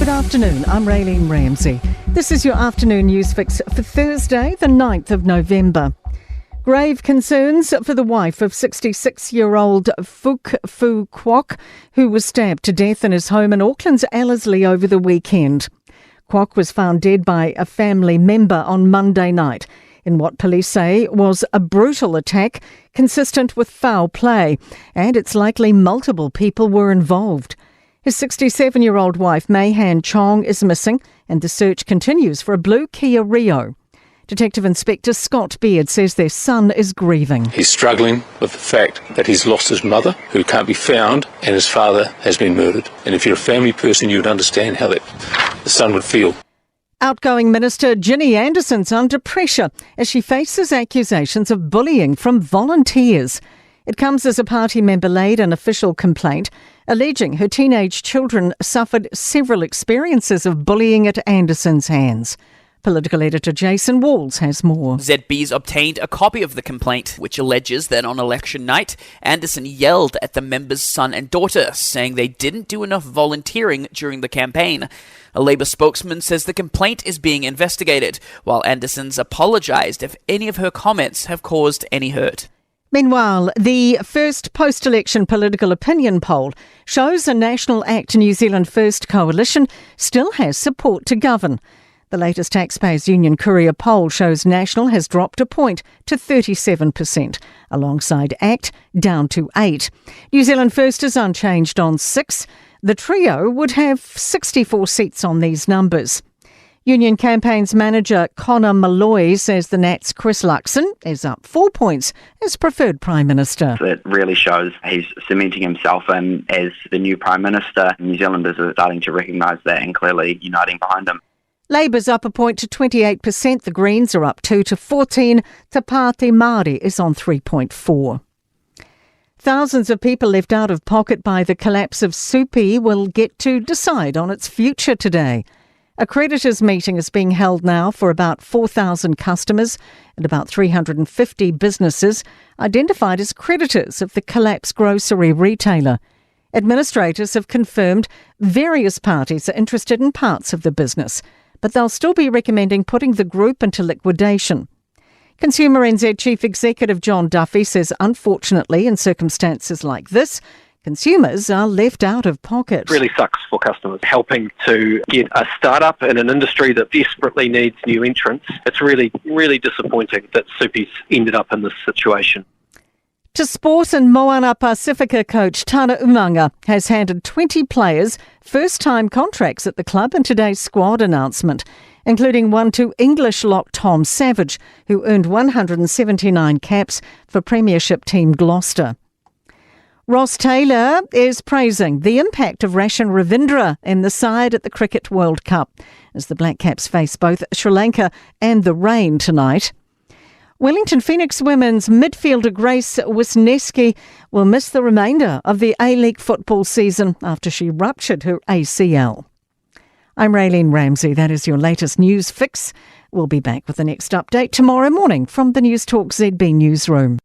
Good afternoon, I'm Raylene Ramsey. This is your afternoon news fix for Thursday, the 9th of November. Grave concerns for the wife of 66-year-old Phuc Phu Quoc, who was stabbed to death in his home in Auckland's Ellerslie over the weekend. Quoc was found dead by a family member on Monday night in what police say was a brutal attack consistent with foul play, and it's likely multiple people were involved. His 67-year-old wife, Mei Han Chong, is missing, and the search continues for a blue Kia Rio. Detective Inspector Scott Beard says their son is grieving. He's struggling with the fact that he's lost his mother, who can't be found, and his father has been murdered. And if you're a family person, you would understand how the son would feel. Outgoing Minister Jinny Anderson's under pressure as she faces accusations of bullying from volunteers. It comes as a party member laid an official complaint alleging her teenage children suffered several experiences of bullying at Anderson's hands. Political editor Jason Walls has more. ZB's obtained a copy of the complaint, which alleges that on election night, Anderson yelled at the member's son and daughter, saying they didn't do enough volunteering during the campaign. A Labour spokesman says the complaint is being investigated, while Anderson's apologised if any of her comments have caused any hurt. Meanwhile, the first post-election political opinion poll shows a National Act New Zealand First coalition still has support to govern. The latest Taxpayers Union Courier poll shows National has dropped a point to 37%, alongside ACT down to 8. New Zealand First is unchanged on 6. The trio would have 64 seats on these numbers. Union Campaigns manager Connor Malloy says the Nats' Chris Luxon is up 4 points as preferred Prime Minister. It really shows he's cementing himself in as the new Prime Minister. New Zealanders are starting to recognise that and clearly uniting behind him. Labour's up a point to 28%. The Greens are up 2 to 14. Te Pāti Māori is on 3.4. Thousands of people left out of pocket by the collapse of Supi will get to decide on its future today. A creditors' meeting is being held now for about 4,000 customers and about 350 businesses identified as creditors of the collapsed grocery retailer. Administrators have confirmed various parties are interested in parts of the business, but they'll still be recommending putting the group into liquidation. Consumer NZ Chief Executive John Duffy says, unfortunately, in circumstances like this, consumers are left out of pocket. It really sucks for customers. Helping to get a startup in an industry that desperately needs new entrants. It's really, really disappointing that Supi's ended up in this situation. To sport, and Moana Pacifica coach Tana Umanga has handed 20 players first-time contracts at the club in today's squad announcement, including one to English lock Tom Savage, who earned 179 caps for Premiership team Gloucester. Ross Taylor is praising the impact of Rashan Ravindra in the side at the Cricket World Cup as the Black Caps face both Sri Lanka and the rain tonight. Wellington Phoenix women's midfielder Grace Wisniewski will miss the remainder of the A-League football season after she ruptured her ACL. I'm Raylene Ramsey. That is your latest news fix. We'll be back with the next update tomorrow morning from the Newstalk ZB newsroom.